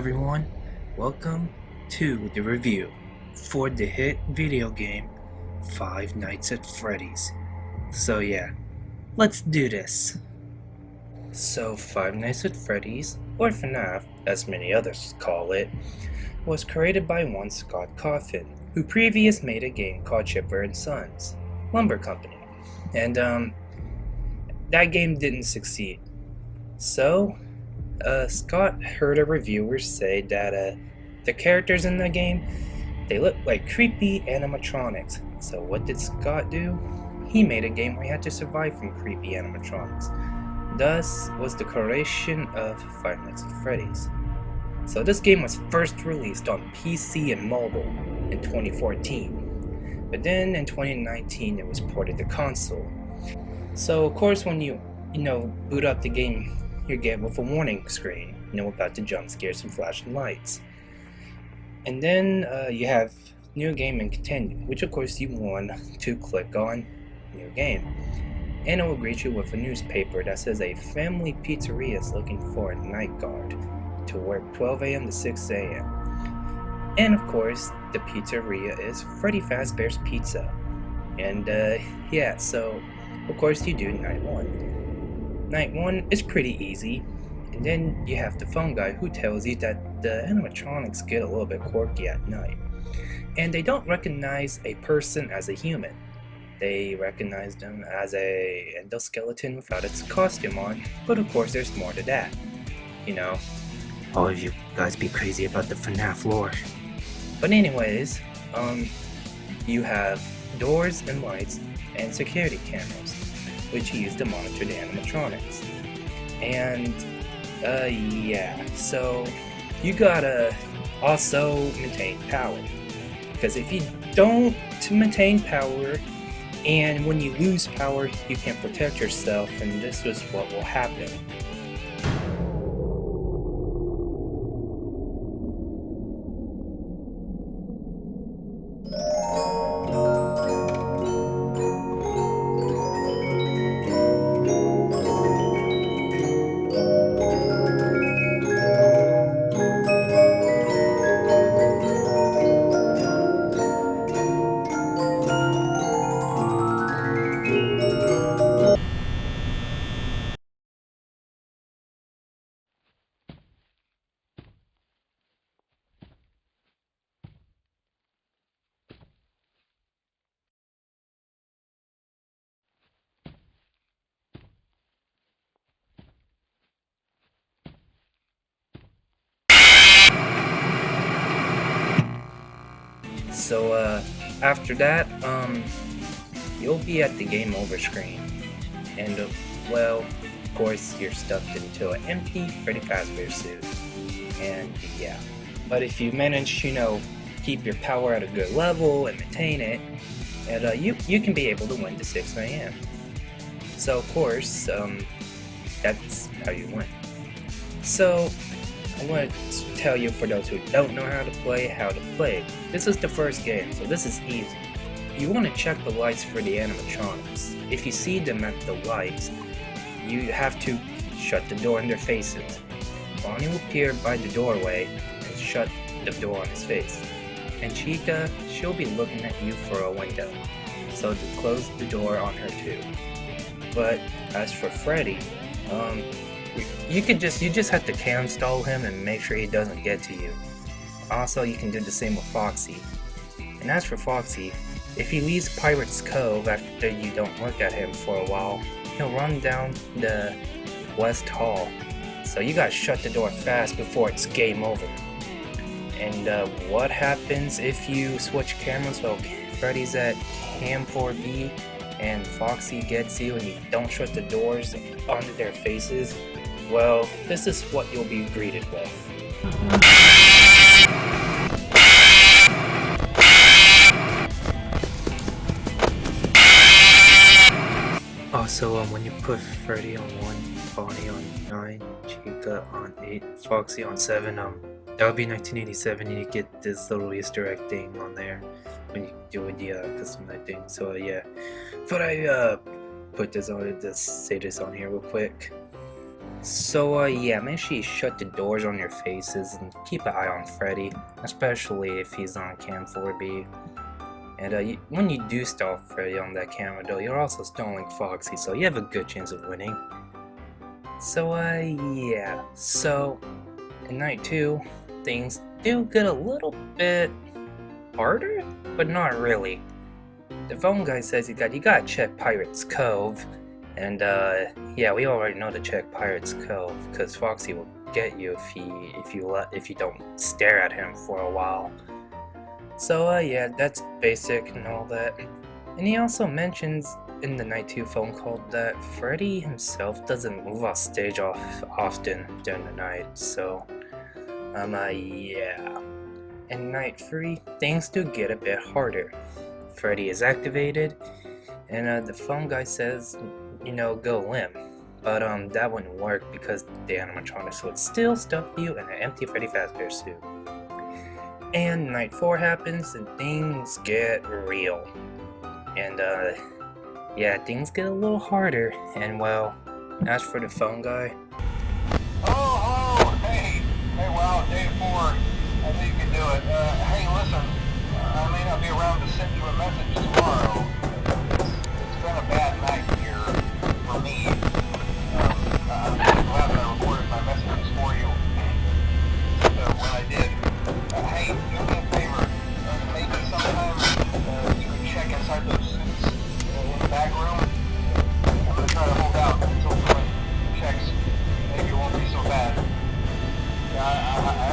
everyone, welcome to the review for the hit video game Five Nights at Freddy's. So yeah, let's do this. So Five Nights at Freddy's, or FNAF as many others call it, was created by one Scott Coffin, who previously made a game called Chipper & Sons, Lumber Company, and that game didn't succeed. So Scott heard a reviewer say that the characters in the game, they look like creepy animatronics. So what did Scott do? He made a game where he had to survive from creepy animatronics. Thus was the creation of Five Nights at Freddy's. So this game was first released on PC and mobile in 2014. But then in 2019 it was ported to console. So of course when you boot up the game, you get with a warning screen, about the jump scares and flashing lights. And then you have new game and continue, which of course you want to click on new game. And it will greet you with a newspaper that says a family pizzeria is looking for a night guard to work 12 a.m. to 6 a.m. And of course, the pizzeria is Freddy Fazbear's Pizza. And yeah, so of course you do night one. Night one is pretty easy, and then you have the phone guy who tells you that the animatronics get a little bit quirky at night. And they don't recognize a person as a human. They recognize them as a endoskeleton without its costume on, but of course there's more to that. All of you guys be crazy about the FNAF lore. But anyways, you have doors and lights and security cameras, which you use to monitor the animatronics. And yeah, so you gotta also maintain power, because if you don't maintain power, and when you lose power, you can't protect yourself, and this is what will happen. So after that, you'll be at the game over screen, and well, of course you're stuffed into an empty Freddy Fazbear suit, and yeah. But if you manage, keep your power at a good level and maintain it, and you can be able to win to 6 a.m. So of course, that's how you win. So I want to tell you, for those who don't know how to play. This is the first game, so this is easy. You want to check the lights for the animatronics. If you see them at the lights, you have to shut the door in their faces. Bonnie will appear by the doorway and shut the door on his face. And Chica, she'll be looking at you for a window, so to close the door on her too. But as for Freddy, you just have to cam stall him and make sure he doesn't get to you. Also, you can do the same with Foxy. And as for Foxy, if he leaves Pirate's Cove after you don't look at him for a while, he'll run down the West Hall. So you gotta shut the door fast before it's game over. And what happens if you switch cameras? Well, Freddy's at Cam 4B and Foxy gets you and you don't shut the doors onto their faces? Well, this is what you'll be greeted with. Also, when you put Freddy on 1, Bonnie on 9, Chica on 8, Foxy on 7, that would be 1987, and you get this little Easter egg thing on there when you do the custom night thing. So yeah, but I put this on, just say this on here real quick. So yeah, make sure you shut the doors on your faces and keep an eye on Freddy, especially if he's on cam 4B. And when you do stall Freddy on that camera though, you're also stalling Foxy, so you have a good chance of winning. So yeah, so in night 2, things do get a little bit harder, but not really. The phone guy says you gotta check Pirate's Cove, and yeah, we already know to check Pirate's Cove, because Foxy will get you if you don't stare at him for a while. So yeah, that's basic and all that. And he also mentions in the night 2 phone call that Freddy himself doesn't move off stage often during the night, so yeah. In night 3, things do get a bit harder. Freddy is activated, and the phone guy says, you know, go limp. But that wouldn't work because the animatronics would still stuff you in an empty Freddy Fazbear suit. And night 4 happens and things get real. And yeah, things get a little harder. And well, as for the phone guy. Oh, hey, wow, day 4. I think you can do it. Hey, listen, I may not be around to send you a message tomorrow. It's been a bad night here for me. I'm really glad that I recorded my messages for you when I did. Hey, do me a favor. Maybe sometime you can check inside those suits in the back room. I'm going to try to hold out until someone checks. Maybe it won't be so bad. I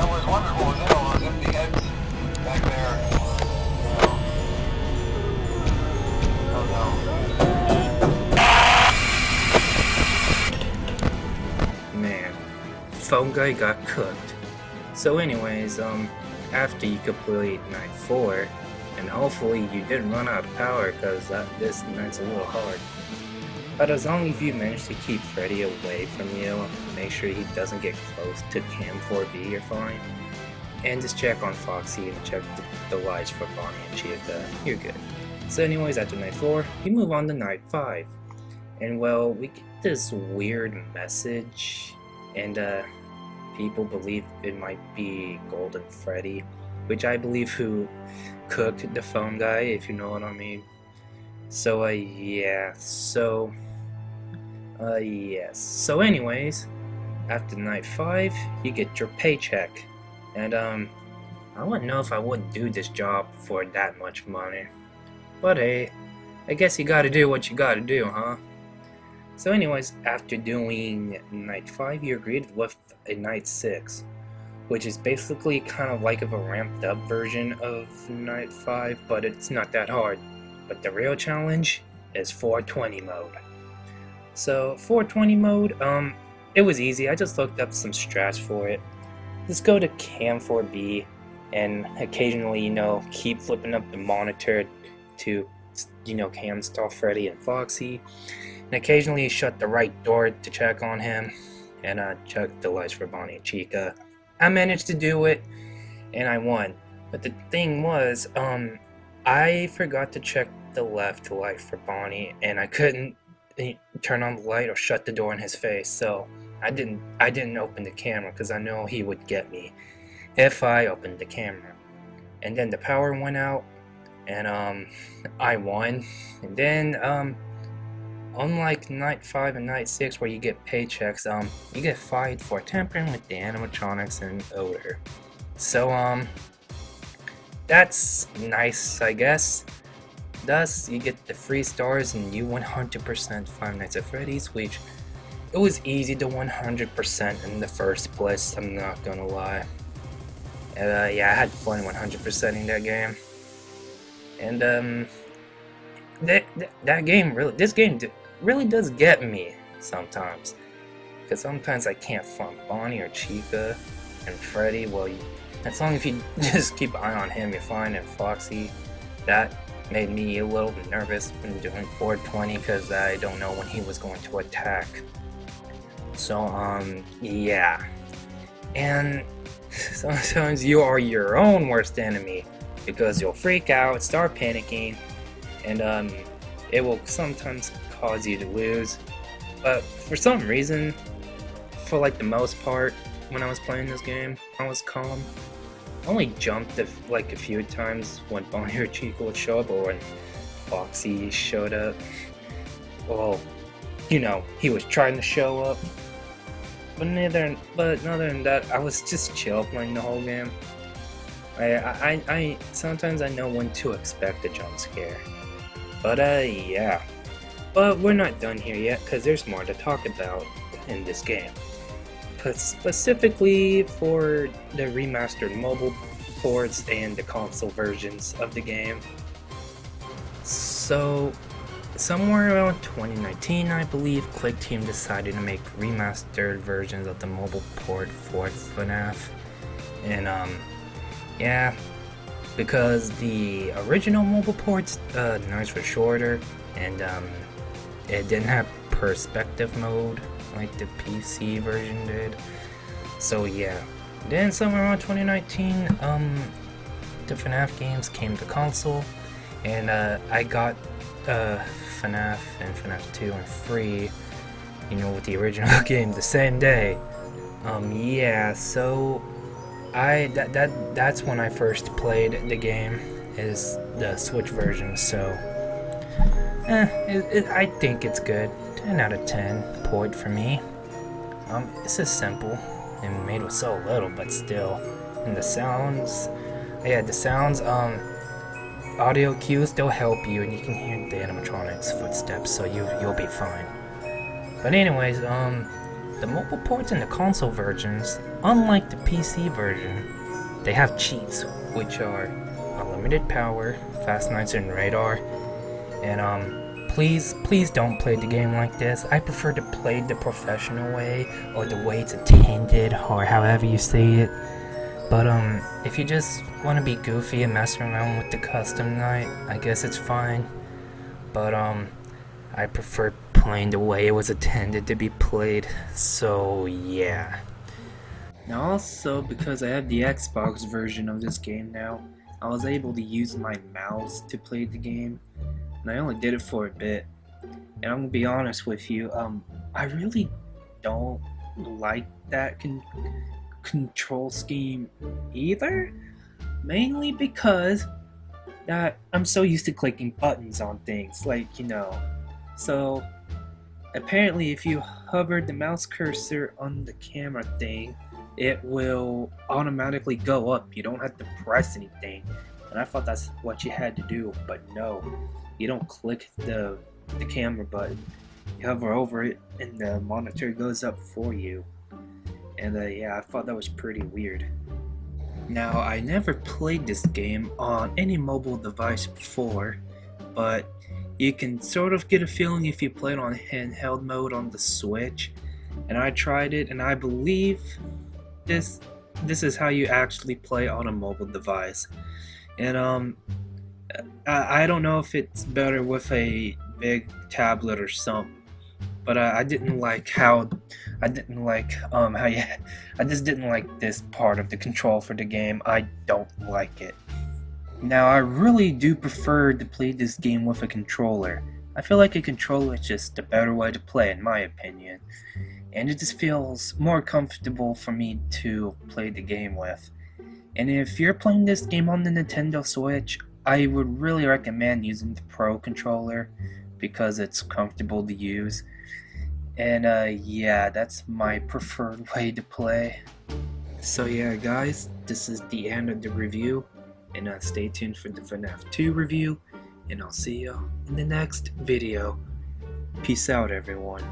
always wondered what was in all those empty heads back there. Oh no. Man, phone guy got cooked. So anyways, after you complete night 4, and hopefully you didn't run out of power because this night's a little hard. But as long as you manage to keep Freddy away from you, make sure he doesn't get close to cam 4B, you're fine. And just check on Foxy and check the lights for Bonnie and Chica, you're good. So anyways, after night 4, we move on to night 5. And well, we get this weird message, and people believe it might be Golden Freddy, which I believe who cooked the phone guy, if you know what I mean. So yeah, yes. So anyways, after night 5, you get your paycheck. And I wouldn't know if I would do this job for that much money. But hey, I guess you gotta do what you gotta do, huh? So anyways, after doing night 5, you're greeted with a night 6, which is basically kind of like a ramped up version of night 5, but it's not that hard. But the real challenge is 420 mode. So 420 mode, it was easy. I just looked up some strats for it. Just go to cam 4B and occasionally, you know, keep flipping up the monitor to, you know, cam stall Freddy and Foxy. And occasionally shut the right door to check on him and check the lights for Bonnie and Chica. I managed to do it and I won. But the thing was, I forgot to check the left light for Bonnie, and I couldn't turn on the light or shut the door in his face, so I didn't open the camera because I know he would get me if I opened the camera. And then the power went out, and I won. And then unlike night 5 and night 6 where you get paychecks, you get fined for tampering with the animatronics and odor. So that's nice, I guess. Thus, you get the free stars and you 100% Five Nights at Freddy's, which it was easy to 100% in the first place, I'm not gonna lie. And yeah, I had fun 100%ing that game. And this game really does get me sometimes. Because sometimes I can't find Bonnie or Chica and Freddy. Well, as long as you just keep an eye on him, you're fine. And Foxy, that made me a little nervous when doing 420 because I don't know when he was going to attack. So yeah. And sometimes you are your own worst enemy because you'll freak out, start panicking, and it will sometimes cause you to lose. But for some reason, for like the most part, when I was playing this game, I was calm. I only jumped like a few times when Bonnie Chico would show up, or when Foxy showed up. Well, you know, he was trying to show up. But other than that, I was just chill playing the whole game. I sometimes I know when to expect a jump scare. But yeah. But we're not done here yet, because there's more to talk about in this game. Specifically for the remastered mobile ports and the console versions of the game. So, somewhere around 2019, I believe, Clickteam decided to make remastered versions of the mobile port for FNAF. And yeah, because the original mobile ports, knives were shorter, and it didn't have perspective mode like the PC version did. So yeah. Then somewhere around 2019, the FNAF games came to console, and I got FNAF and FNAF 2 and 3, you know, with the original game the same day. Yeah, so that's when I first played the game, is the Switch version. So I think it's good. 10 out of 10 port for me. This is simple and made with so little, but still. And the sounds, audio cues still help you, and you can hear the animatronics footsteps, so you'll be fine. But anyways, the mobile ports and the console versions, unlike the PC version, they have cheats, which are unlimited power, fast nights and radar, and please don't play the game like this. I prefer to play the professional way, or the way it's intended, or however you say it. But if you just want to be goofy and mess around with the custom night, I guess it's fine. But I prefer playing the way it was intended to be played. So yeah. Now also, because I have the Xbox version of this game now, I was able to use my mouse to play the game. And I only did it for a bit. And I'm gonna be honest with you, I really don't like that control scheme either. Mainly because I'm so used to clicking buttons on things, like, you know. So apparently if you hover the mouse cursor on the camera thing, it will automatically go up. You don't have to press anything. And I thought that's what you had to do, but no. You don't click the camera button. You hover over it and the monitor goes up for you. And yeah, I thought that was pretty weird. Now, I never played this game on any mobile device before, but you can sort of get a feeling if you play it on handheld mode on the Switch. And I tried it, and I believe this is how you actually play on a mobile device. And I don't know if it's better with a big tablet or something, but I didn't like how I just didn't like this part of the control for the game. I don't like it. Now, I really do prefer to play this game with a controller. I feel like a controller is just a better way to play, in my opinion, and it just feels more comfortable for me to play the game with. And if you're playing this game on the Nintendo Switch, I would really recommend using the Pro controller because it's comfortable to use. And yeah, that's my preferred way to play. So yeah guys, this is the end of the review, and stay tuned for the FNAF 2 review, and I'll see you in the next video. Peace out everyone.